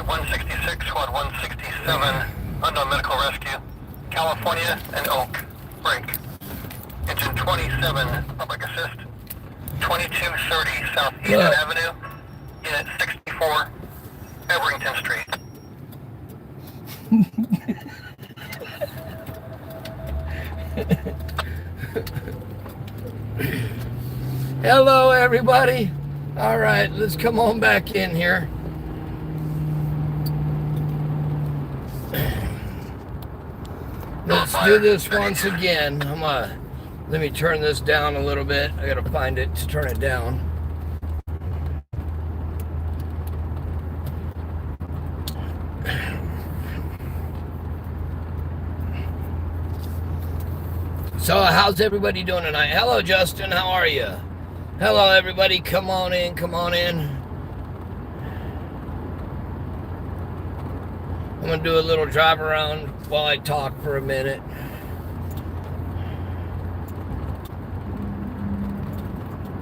166, Squad 167, unknown medical rescue, California and Oak, break. Engine 27, public assist, 2230 South Eden Avenue, Unit 64, Everington Street. Hello, everybody. All right, let's come on back in here. Let's do this once again. Let me turn this down a little bit. I gotta find it to turn it down. So how's everybody doing tonight? Hello, Justin. How are you? Hello, everybody. Come on in. Come on in. I'm going to do a little drive around while I talk for a minute.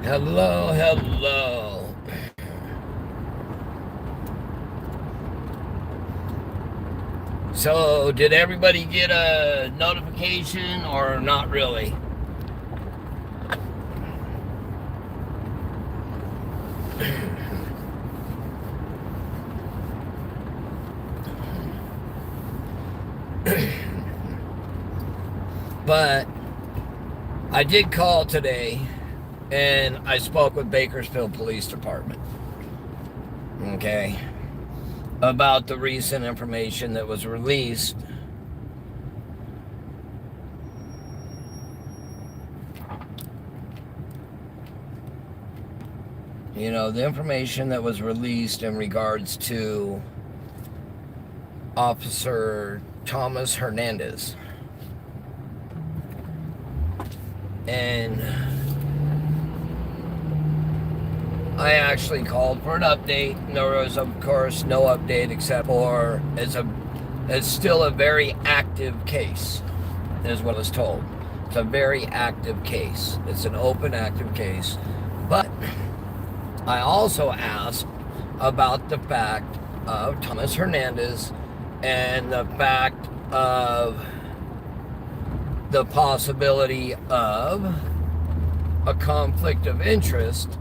Hello, hello. So, did everybody get a notification or not really? But I did call today and I spoke with Bakersfield Police Department. Okay. About the recent information that was released. You know, the information that was released in regards to Officer Thomas Hernandez. And I actually called for an update. There was, of course, no update except for it's still a very active case, is what I was told. It's a very active case. It's an open, active case. But I also asked about the fact of Thomas Hernandez and the fact of the possibility of a conflict of interest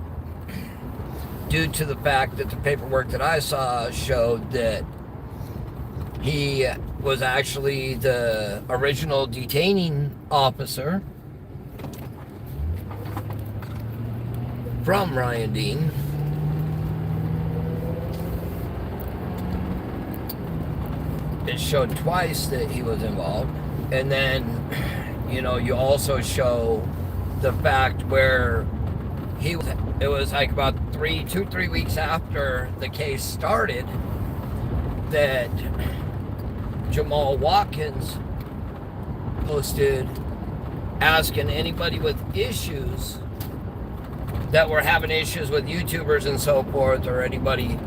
due to the fact that the paperwork that I saw showed that he was actually the original detaining officer from Ryan Dean. It showed twice that he was involved. And then, you know, you also show the fact where it was like about 3 weeks after the case started that Jamal Watkins posted asking anybody with issues that were having issues with YouTubers and so forth, or anybody,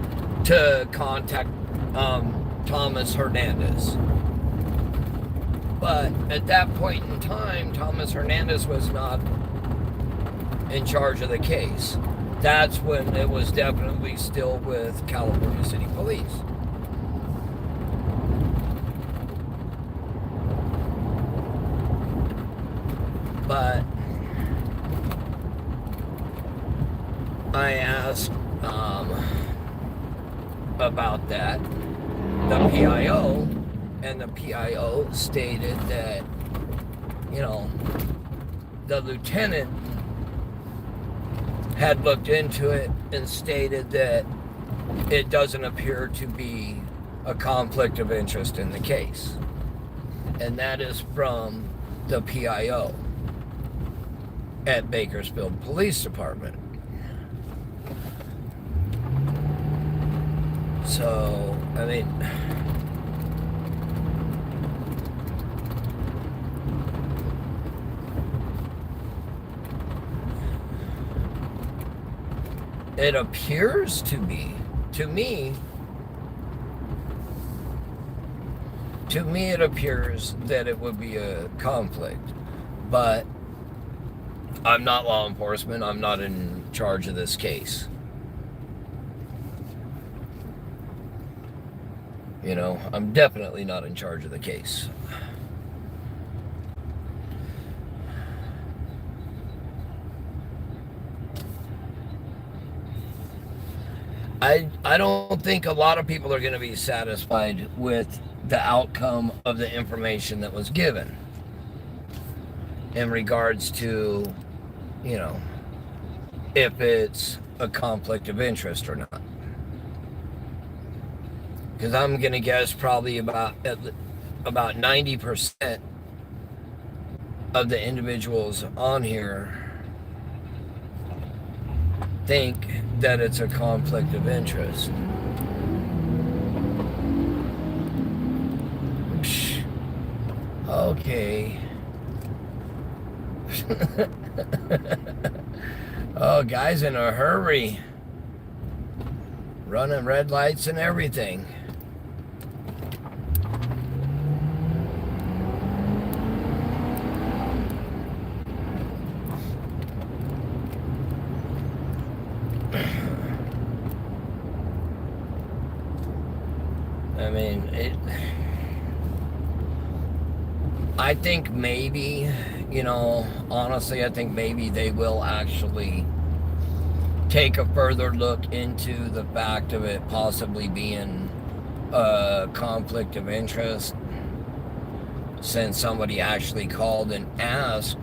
to contact Thomas Hernandez. But at that point in time, Thomas Hernandez was not in charge of the case. That's when it was definitely still with California City Police. But I asked about that, the PIO, and the PIO stated that, you know, the lieutenant had looked into it and stated that it doesn't appear to be a conflict of interest in the case. And that is from the PIO at Bakersfield Police Department. So, I mean, it appears to be, to me it appears that it would be a conflict, but I'm not law enforcement. I'm not in charge of this case. You know, I'm definitely not in charge of the case. I don't think a lot of people are going to be satisfied with the outcome of the information that was given in regards to, you know, if it's a conflict of interest or not. Because I'm going to guess probably about 90% of the individuals on here think that it's a conflict of interest. Okay. Oh, guys in a hurry. Running red lights and everything. I mean, I think maybe, you know, honestly, I think maybe they will actually take a further look into the fact of it possibly being a conflict of interest, since somebody actually called and asked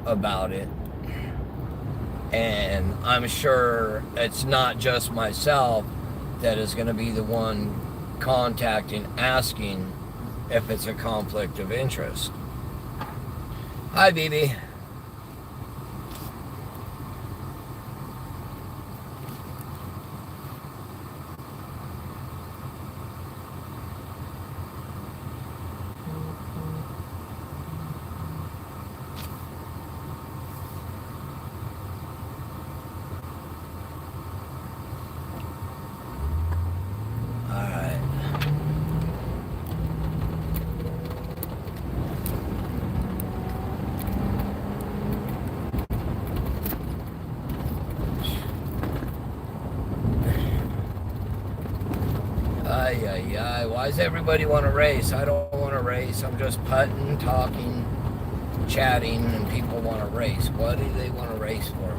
about it. And I'm sure it's not just myself that is going to be the one contacting, asking if it's a conflict of interest. Hi, BB. Why does everybody want to race? I don't want to race. I'm just putting, talking, chatting, and people want to race. What do they want to race for?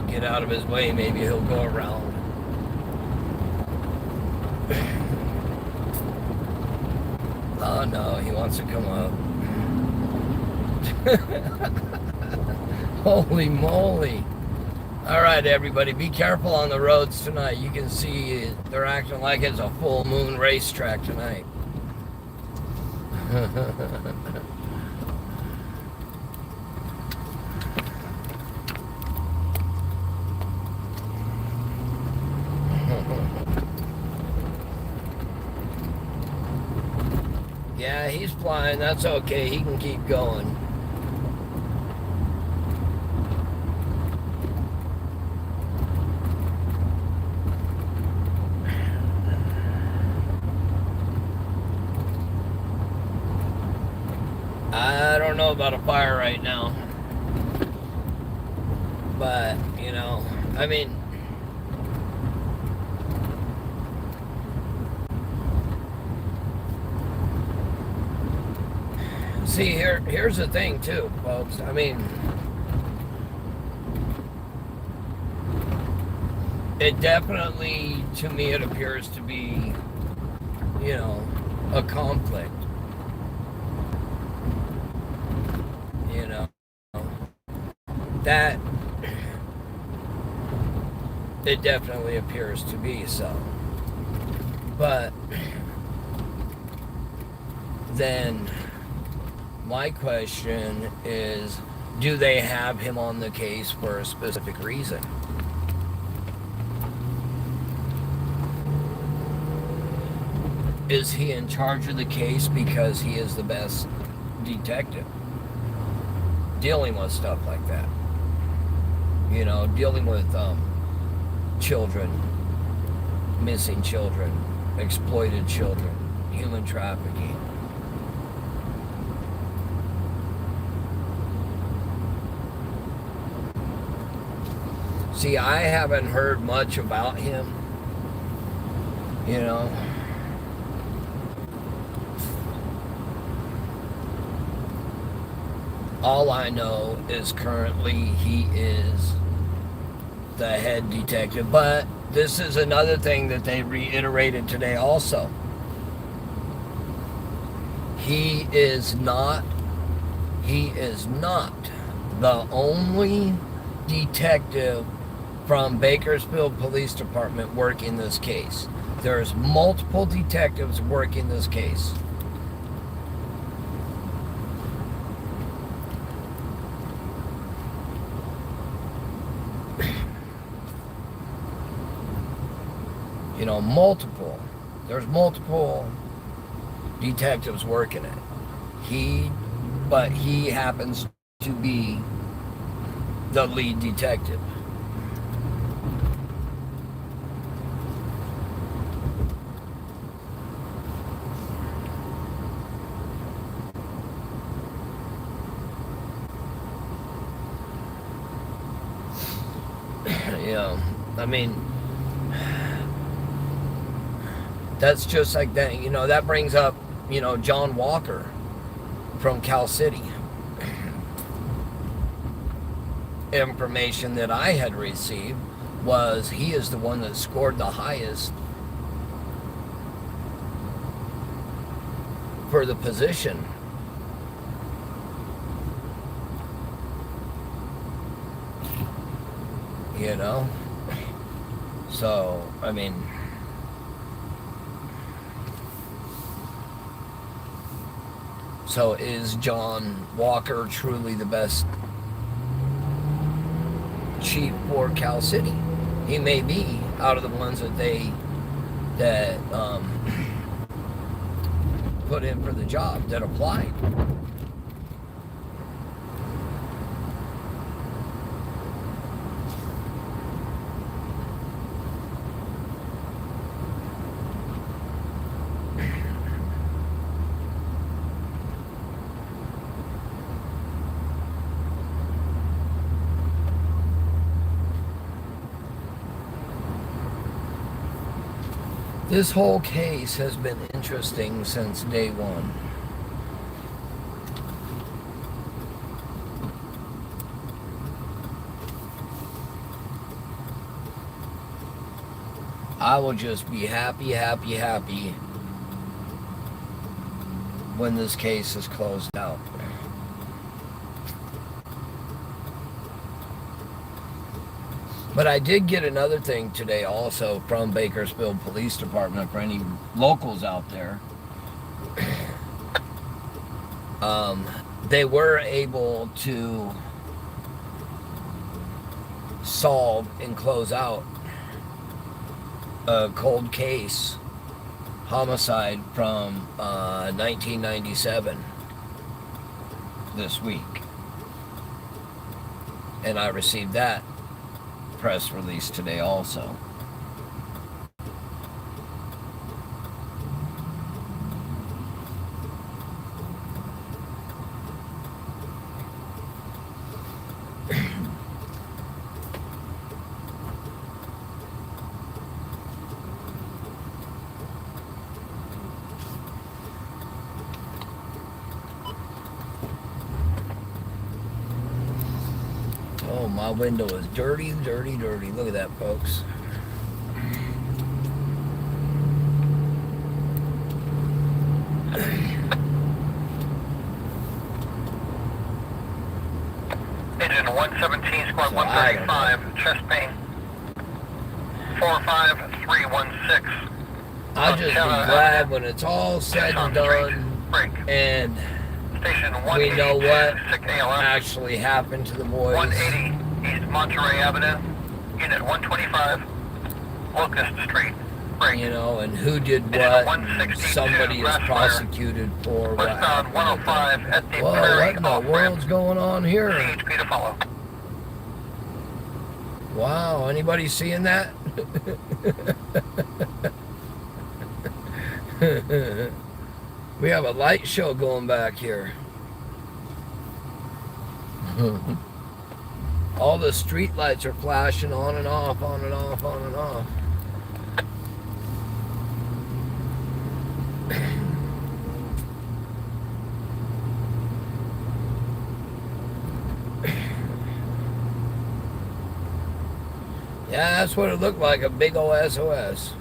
Get out of his way, maybe he'll go around. Oh no, he wants to come up. Holy moly. Alright, everybody, be careful on the roads tonight. You can see they're acting like it's a full moon racetrack tonight. Yeah, he's flying. That's okay. He can keep going. I don't know about a fire right now. But, you know, I mean, see, here's the thing, too, folks. I mean, it definitely, to me, it appears to be, you know, a conflict. You know, that, it definitely appears to be so. But then my question is, do they have him on the case for a specific reason? Is he in charge of the case because he is the best detective dealing with stuff like that? You know, dealing with children, missing children, exploited children, human trafficking. See, I haven't heard much about him, you know. All I know is currently he is the head detective. But this is another thing that they reiterated today also. He is not the only detective from Bakersfield Police Department working this case. There's multiple detectives working this case. You know, there's multiple detectives working it. But he happens to be the lead detective. Yeah, I mean, that's just like that. You know, that brings up, you know, John Walker from Cal City. Information that I had received was he is the one that scored the highest for the position. You know? So, I mean, so is John Walker truly the best chief for Cal City? He may be out of the ones that put in for the job, that applied. This whole case has been interesting since day one. I will just be happy when this case is closed out. But I did get another thing today also from Bakersfield Police Department for any locals out there. They were able to solve and close out a cold case homicide from 1997 this week. And I received that press release today also. Oh, my window is dirty. Look at that, folks. Agent 117, squad 135, chest pain. 45316. I'll just be glad when it's all said and done and we know what actually happened to the boys. 180 East Monterey Avenue, Unit 125, Locust Street. Break. You know, and who did what. Somebody is prosecuted for what happened. 105 at the Whoa, what in the world's going on here? CHP to follow. Wow, anybody seeing that? We have a light show going back here. All the street lights are flashing on and off, on and off, on and off. Yeah, that's what it looked like, a big old SOS.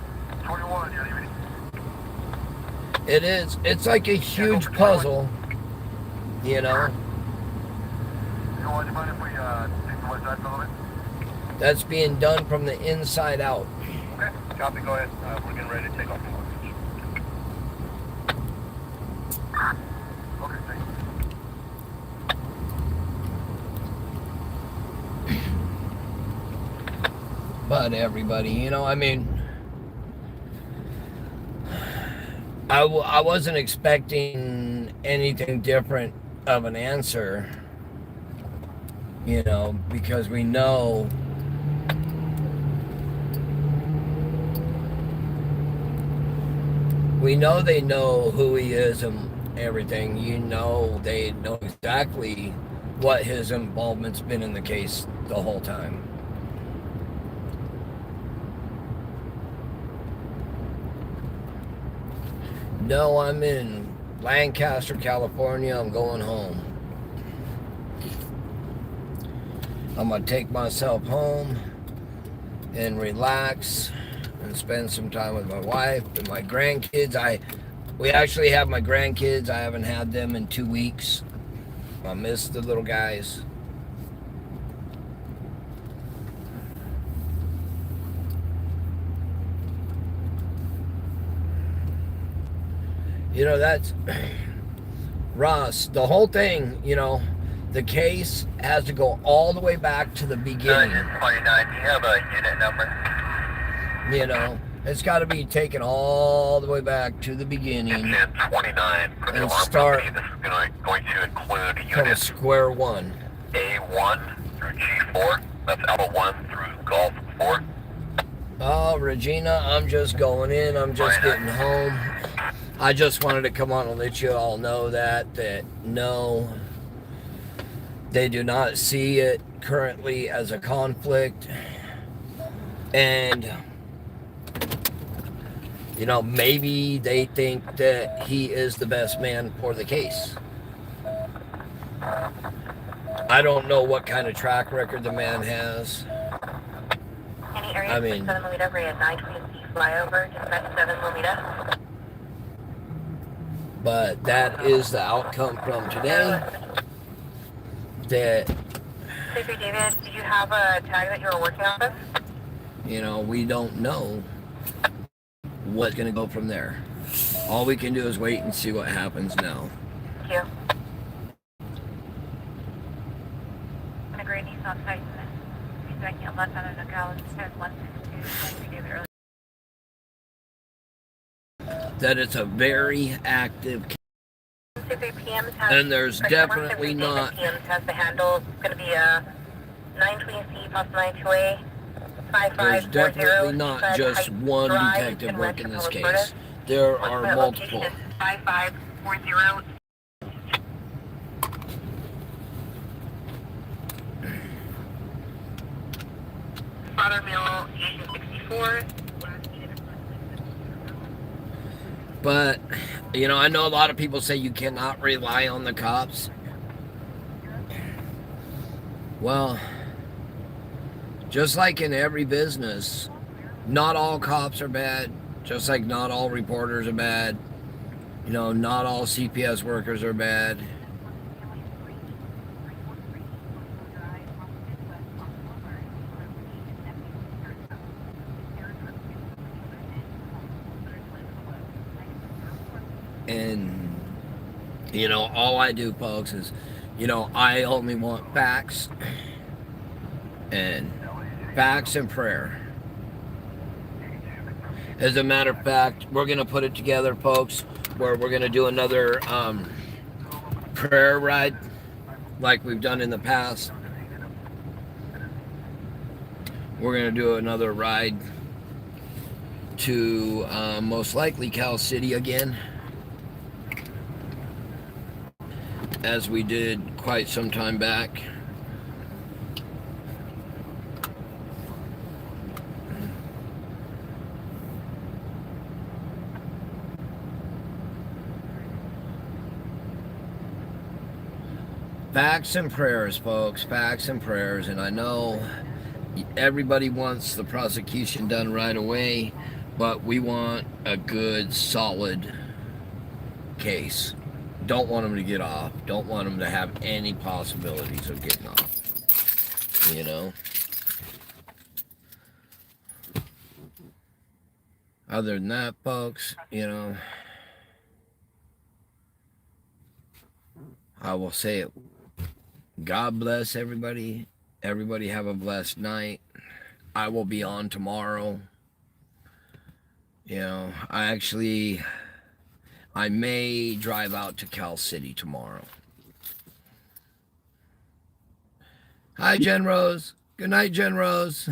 21, yeah, It is. It's like a huge puzzle, you know. you want to mind if we take the west side for a little bit? That's being done from the inside out. Okay, copy, go ahead. We're getting ready to take off. Okay, thanks. But everybody, you know, I mean, I wasn't expecting anything different of an answer, you know, because we know they know who he is and everything. You know, they know exactly what his involvement's been in the case the whole time. No, I'm in Lancaster, California. I'm going home. I'm going to take myself home and relax and spend some time with my wife and my grandkids. We actually have my grandkids. I haven't had them in 2 weeks. I miss the little guys. You know, that's Ross, the whole thing, you know, the case has to go all the way back to the beginning. 29, do you have a unit number? You know, it's got to be taken all the way back to the beginning. It's 29 for the and alarm start company. This is going to include from units square one. A1 through G4. That's Alpha 1 through Golf 4. Oh, Regina, I'm just going in. I'm just getting home. I just wanted to come on and let you all know that no, they do not see it currently as a conflict. And, you know, maybe they think that he is the best man for the case. I don't know what kind of track record the man has. Any area I mean, 7 Lomita, we had 920 flyover, dispatch 7 Lomita. But that is the outcome from today. That, Sleepy David, did you have a tag that you were working off of? you know, we don't know what's going to go from there. All we can do is wait and see what happens now. Thank you. On a gray Nissan Titan, expecting a left out of the gallon, says 162, Sleepy David early. That it's a very active case. And there's definitely not. Has the handle. It's going to be a 920C plus 928. There's definitely not just one detective working this case. There are multiple. 5540. Father Mill, Asian 64. But, you know, I know a lot of people say you cannot rely on the cops. Well, just like in every business, not all cops are bad. Just like not all reporters are bad. You know, not all CPS workers are bad. And, you know, all I do, folks, is, you know, I only want facts and prayer. As a matter of fact, we're going to put it together, folks, where we're going to do another prayer ride like we've done in the past. We're going to do another ride to most likely Cal City again, as we did quite some time back. Facts and prayers, folks. Facts and prayers. And I know everybody wants the prosecution done right away, but we want a good, solid case. Don't want them to get off. Don't want them to have any possibilities of getting off. You know? Other than that, folks, you know, I will say it. God bless everybody. Everybody have a blessed night. I will be on tomorrow. You know, I may drive out to Cal City tomorrow. Hi, Jen Rose. Good night, Jen Rose.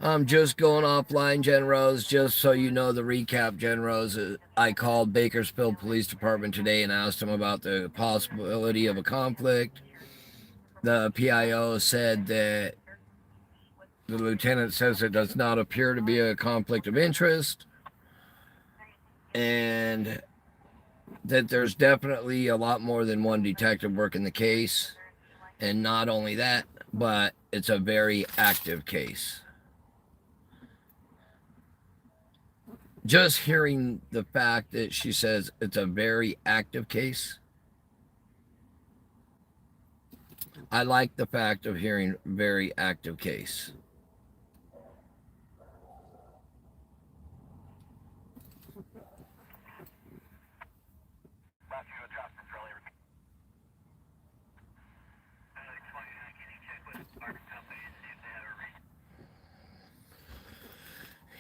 I'm just going offline, Jen Rose, just so you know the recap, Jen Rose. I called Bakersfield Police Department today and asked them about the possibility of a conflict. The PIO said that the lieutenant says it does not appear to be a conflict of interest, and that there's definitely a lot more than one detective working the case. And not only that, but it's a very active case. Just hearing the fact that she says it's a very active case, I like the fact of hearing very active case.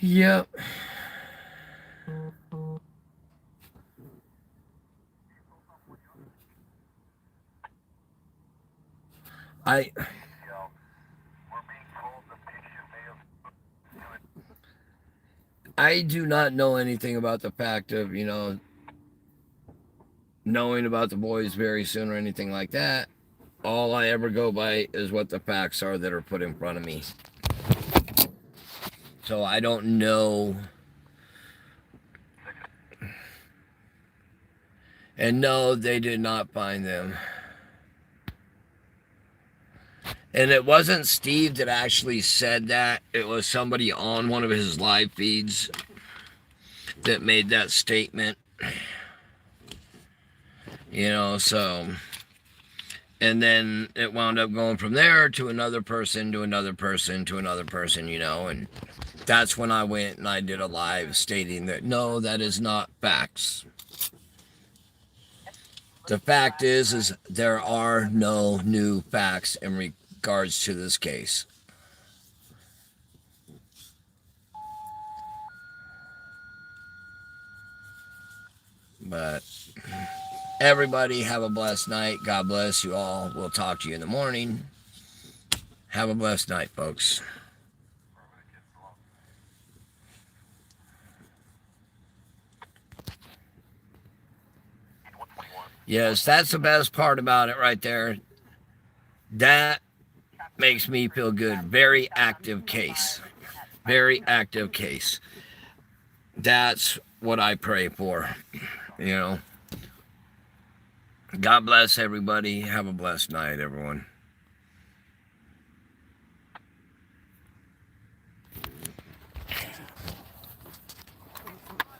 Yep. I do not know anything about the fact of, you know, knowing about the boys very soon or anything like that. All I ever go by is what the facts are that are put in front of me. So I don't know. And no, they did not find them. And it wasn't Steve that actually said that. It was somebody on one of his live feeds that made that statement. You know, so... And then it wound up going from there to another person, to another person, to another person, you know. And that's when I went and I did a live stating that, no, that is not facts. The fact is there are no new facts in regards to this case. But everybody have a blessed night. God bless you all. We'll talk to you in the morning. Have a blessed night, folks. Yes, that's the best part about it right there. That makes me feel good. Very active case. Very active case. That's what I pray for, you know. God bless everybody. Have a blessed night, everyone.